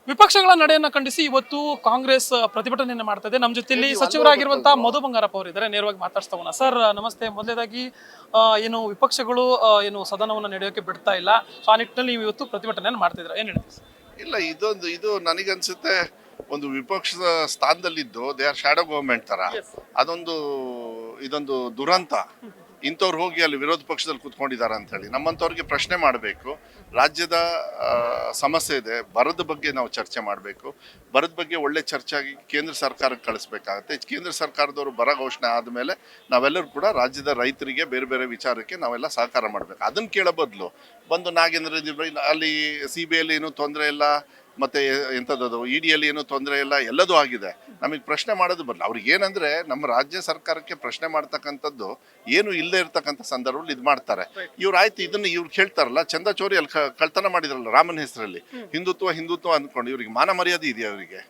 ವಿಪಕ್ಷಗಳ ನಡೆಯನ್ನ ಖಂಡಿಸಿ ಇವತ್ತು ಕಾಂಗ್ರೆಸ್ ಪ್ರತಿಭಟನೆಯನ್ನು ಮಾಡ್ತಾ ಇದೆ. ನಮ್ಮ ಜೊತೆಯಲ್ಲಿ ಸಚಿವರಾಗಿರುವಂತಹ ಮಧು ಬಂಗಾರಪ್ಪ ಅವರು ಇದ್ದಾರೆ. ನೇರವಾಗಿ ಮಾತಾಡ್ಸ್ತಾ ಸರ್ ನಮಸ್ತೆ. ಮೊದಲನೇದಾಗಿ ಏನು ವಿಪಕ್ಷಗಳು ಏನು ಸದನವನ್ನು ನಡೆಯೋಕೆ ಬಿಡ್ತಾ ಇಲ್ಲ, ಸೊ ಆ ನಿಟ್ಟಿನಲ್ಲಿ ನೀವು ಇವತ್ತು ಪ್ರತಿಭಟನೆಯನ್ನು ಮಾಡ್ತಾ ಇದ್ದೀರಾ, ಏನ್ ಹೇಳ್ತೀವಿ? ಇಲ್ಲ, ಇದು ನನಗನ್ಸುತ್ತೆ ಒಂದು ವಿಪಕ್ಷದ ಸ್ಥಾನದಲ್ಲಿದ್ದು ದೇ ಆರ್ ಶಾಡೋ ಗವರ್ಮೆಂಟ್ ತರ. ಇದೊಂದು ದುರಂತ. ಇಂಥವ್ರು ಹೋಗಿ ಅಲ್ಲಿ ವಿರೋಧ ಪಕ್ಷದಲ್ಲಿ ಕೂತ್ಕೊಂಡಿದ್ದಾರೆ ಅಂತ ಹೇಳಿ ನಮ್ಮಂಥವ್ರಿಗೆ ಪ್ರಶ್ನೆ ಮಾಡಬೇಕು. ರಾಜ್ಯದ ಸಮಸ್ಯೆ ಇದೆ, ಬರದ ಬಗ್ಗೆ ನಾವು ಚರ್ಚೆ ಮಾಡಬೇಕು. ಬರದ ಬಗ್ಗೆ ಒಳ್ಳೆ ಚರ್ಚೆ ಆಗಿ ಕೇಂದ್ರ ಸರ್ಕಾರಕ್ಕೆ ಕಳಿಸ್ಬೇಕಾಗತ್ತೆ. ಕೇಂದ್ರ ಸರ್ಕಾರದವರು ಬರ ಘೋಷಣೆ ಆದಮೇಲೆ ನಾವೆಲ್ಲರೂ ಕೂಡ ರಾಜ್ಯದ ರೈತರಿಗೆ ಬೇರೆ ಬೇರೆ ವಿಚಾರಕ್ಕೆ ನಾವೆಲ್ಲ ಸಹಕಾರ ಮಾಡಬೇಕು. ಅದನ್ನು ಕೇಳೋ ಬದಲು ಬಂದು ನಾಗೇಂದ್ರ ಅಲ್ಲಿ CBI ಏನೂ ತೊಂದರೆ ಇಲ್ಲ, ಮತ್ತು ಎಂಥದ್ದು EDಯಲ್ಲಿ ಏನೂ ತೊಂದರೆ ಇಲ್ಲ, ಎಲ್ಲದೂ ಆಗಿದೆ. ನಮಗೆ ಪ್ರಶ್ನೆ ಮಾಡೋದು ಬರಲ್ಲ. ಅವ್ರಿಗೆ ಏನಂದರೆ ನಮ್ಮ ರಾಜ್ಯ ಸರ್ಕಾರಕ್ಕೆ ಪ್ರಶ್ನೆ ಮಾಡ್ತಕ್ಕಂಥದ್ದು ಏನು ಇಲ್ಲದೆ ಇರ್ತಕ್ಕಂಥ ಸಂದರ್ಭದಲ್ಲಿ ಇದು ಮಾಡ್ತಾರೆ. ಇವ್ರು ಆಯ್ತು ಇದನ್ನು ಇವ್ರು ಕೇಳ್ತಾರಲ್ಲ, ಚಂದ ಚೋರಿ ಅಲ್ಲಿ ಕಳ್ತನ ಮಾಡಿದ್ರಲ್ಲ ರಾಮನ ಹೆಸರಲ್ಲಿ, ಹಿಂದುತ್ವ ಅಂದ್ಕೊಂಡು ಇವ್ರಿಗೆ ಮಾನ ಮರ್ಯಾದೆ ಇದೆಯಾ ಅವರಿಗೆ?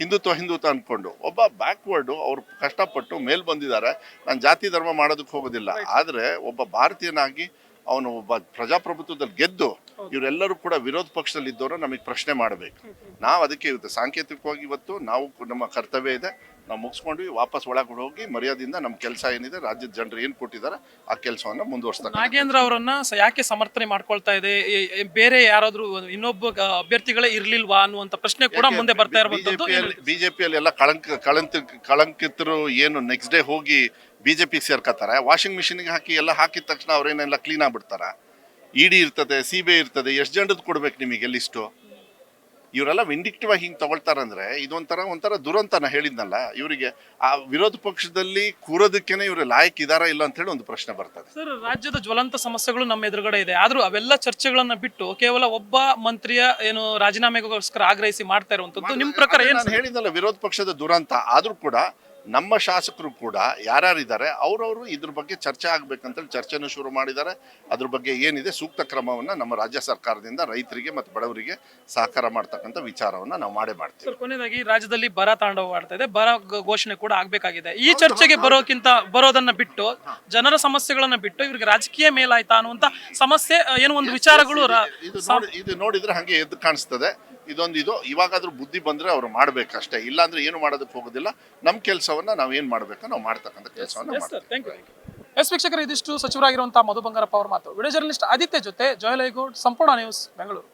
ಹಿಂದುತ್ವ ಅಂದ್ಕೊಂಡು ಒಬ್ಬ ಬ್ಯಾಕ್ವರ್ಡು ಅವ್ರು ಕಷ್ಟಪಟ್ಟು ಮೇಲ್ ಬಂದಿದ್ದಾರೆ. ನಾನು ಜಾತಿ ಧರ್ಮ ಮಾಡೋದಕ್ಕೆ ಹೋಗೋದಿಲ್ಲ, ಆದರೆ ಒಬ್ಬ ಭಾರತೀಯನಾಗಿ ಅವನು ಒಬ್ಬ ಪ್ರಜಾಪ್ರಭುತ್ವದಲ್ಲಿ ಗೆದ್ದು ಇವರೆಲ್ಲರೂ ಕೂಡ ವಿರೋಧ ಪಕ್ಷದಲ್ಲಿ ಇದ್ದವರು ನಮಗೆ ಪ್ರಶ್ನೆ ಮಾಡಬೇಕು. ನಾವು ಅದಕ್ಕೆ ಇವತ್ತು ಸಾಂಕೇತಿಕವಾಗಿ ಇವತ್ತು ನಾವು ನಮ್ಮ ಕರ್ತವ್ಯ ಇದೆ, ನಾವು ಮುಗಿಸ್ಕೊಂಡ್ವಿ, ವಾಪಸ್ ಒಳಗಡೆ ಹೋಗಿ ಮರ್ಯಾದೆಯಿಂದ ನಮ್ಮ ಕೆಲಸ ಏನಿದೆ ರಾಜ್ಯದ ಜನರು ಏನು ಕೊಟ್ಟಿದ್ದಾರೆ ಆ ಕೆಲಸವನ್ನು ಮುಂದುವರಿಸ್ತಾರೆ. ನಾಗೇಂದ್ರ ಅವರನ್ನ ಯಾಕೆ ಸಮರ್ಥನೆ ಮಾಡ್ಕೊಳ್ತಾ ಇದೆ, ಬೇರೆ ಯಾರಾದ್ರೂ ಇನ್ನೊಬ್ಬ ಅಭ್ಯರ್ಥಿಗಳೇ ಇರ್ಲಿಲ್ವಾ ಅನ್ನುವಂತ ಪ್ರಶ್ನೆ ಕೂಡ ಮುಂದೆ ಬರ್ತಾ ಇರುವಂತದ್ದು. ಬಿಜೆಪಿಯಲ್ಲಿ ಎಲ್ಲ ಕಳಂಕಿತರು ಏನು ನೆಕ್ಸ್ಟ್ ಡೇ ಹೋಗಿ ಬಿಜೆಪಿ ಸೇರ್ಕತ್ತಾರೆ, ವಾಷಿಂಗ್ ಮಿಷಿನ್ಗೆ ಹಾಕಿ ಎಲ್ಲ ಹಾಕಿದ ತಕ್ಷಣ ಅವ್ರೇನೆಲ್ಲ ಕ್ಲೀನ್ ಆಗ್ಬಿಡ್ತಾರ. ED ಇರ್ತದೆ, CBI ಇರ್ತದೆ, ಎಷ್ಟು ಜನರದ್ದು ಕೊಡ್ಬೇಕು ನಿಮಗೆ ಲಿಸ್ಟು? ಇವರೆಲ್ಲ ವಿಂಡಿಕ್ಟಿವ್ ಆಗಿ ಹಿಂಗೆ ತಗೊಳ್ತಾರಂದ್ರೆ ಇದೊಂಥರ ದುರಂತನ ಹೇಳಿದ್ನಲ್ಲ. ಇವರಿಗೆ ಆ ವಿರೋಧ ಪಕ್ಷದಲ್ಲಿ ಕೂರೋದಕ್ಕೇನೆ ಇವರು ಲಾಯಕ್ ಇದಾರಾ ಇಲ್ಲ ಅಂತ ಹೇಳಿ ಒಂದು ಪ್ರಶ್ನೆ ಬರ್ತದೆ. ಸರ್, ರಾಜ್ಯದ ಜ್ವಲಂತ ಸಮಸ್ಯೆಗಳು ನಮ್ಮ ಎದುರುಗಡೆ ಇದೆ, ಆದ್ರೂ ಅವೆಲ್ಲ ಚರ್ಚೆಗಳನ್ನ ಬಿಟ್ಟು ಕೇವಲ ಒಬ್ಬ ಮಂತ್ರಿಯ ಏನು ರಾಜೀನಾಮೆಗೋಸ್ಕರ ಆಗ್ರಹಿಸಿ ಮಾಡ್ತಾ ಇರುವಂತದ್ದು ನಿಮ್ಮ ಪ್ರಕಾರ ಏನು? ನಾನು ಹೇಳಿದ್ನಲ್ಲ, ವಿರೋಧ ಪಕ್ಷದ ದುರಂತ. ಆದ್ರೂ ಕೂಡ ನಮ್ಮ ಶಾಸಕರು ಕೂಡ ಯಾರ್ಯಾರಿದ್ದಾರೆ ಅವರವರು ಇದ್ರ ಬಗ್ಗೆ ಚರ್ಚೆ ಆಗ್ಬೇಕಂತೇಳಿ ಚರ್ಚೆನೂ ಶುರು ಮಾಡಿದ್ದಾರೆ. ಅದ್ರ ಬಗ್ಗೆ ಏನಿದೆ ಸೂಕ್ತ ಕ್ರಮವನ್ನ ನಮ್ಮ ರಾಜ್ಯ ಸರ್ಕಾರದಿಂದ ರೈತರಿಗೆ ಮತ್ತು ಬಡವರಿಗೆ ಸಹಕಾರ ಮಾಡ್ತಕ್ಕಂಥ ವಿಚಾರವನ್ನ ನಾವು ಮಾಡ್ತೀವಿ. ಕೊನೆಯದಾಗಿ ರಾಜ್ಯದಲ್ಲಿ ಬರ ತಾಂಡವವಾಡ್ತಾ ಇದೆ, ಬರ ಘೋಷಣೆ ಕೂಡ ಆಗ್ಬೇಕಾಗಿದೆ. ಈ ಚರ್ಚೆಗೆ ಬರೋದನ್ನ ಬಿಟ್ಟು, ಜನರ ಸಮಸ್ಯೆಗಳನ್ನ ಬಿಟ್ಟು ಇವ್ರಿಗೆ ರಾಜಕೀಯ ಮೇಲಾಯ್ತಾ ಅನ್ನುವಂತ ಸಮಸ್ಯೆ ಏನು ಒಂದು ವಿಚಾರಗಳು ಇದು ನೋಡಿದ್ರೆ ಹಂಗೆ ಎದ್ದು ಕಾಣಿಸ್ತದೆ. ಇದು ಇವಾಗಾದ್ರೂ ಬುದ್ಧಿ ಬಂದ್ರೆ ಅವ್ರು ಮಾಡ್ಬೇಕಷ್ಟೇ, ಇಲ್ಲಾಂದ್ರೆ ಏನು ಮಾಡೋದಕ್ಕೆ ಹೋಗೋದಿಲ್ಲ. ನಮ್ಮ ಕೆಲಸವನ್ನ ನಾವು ಏನ್ ಮಾಡ್ಬೇಕು ನಾವು ಮಾಡ್ತಕ್ಕಂಥ ಕೆಲಸವನ್ನ ಮಾಡ್ತೀವಿ. ಎಸ್ ವೀಕ್ಷಕರು, ಇದಿಷ್ಟು ಸಚಿವರಾಗಿರುವಂತಹ ಮಧು ಬಂಗಾರಪ್ಪ ಅವರ ಮಾತು. ವಿಡಿಯೋ ಜರ್ನಲಿಸ್ಟ್ ಆದಿತ್ಯ ಜೊತೆ ಜಯಲೈಗೌಡ್, ಸಂಪೂರ್ಣ ನ್ಯೂಸ್, ಬೆಂಗಳೂರು.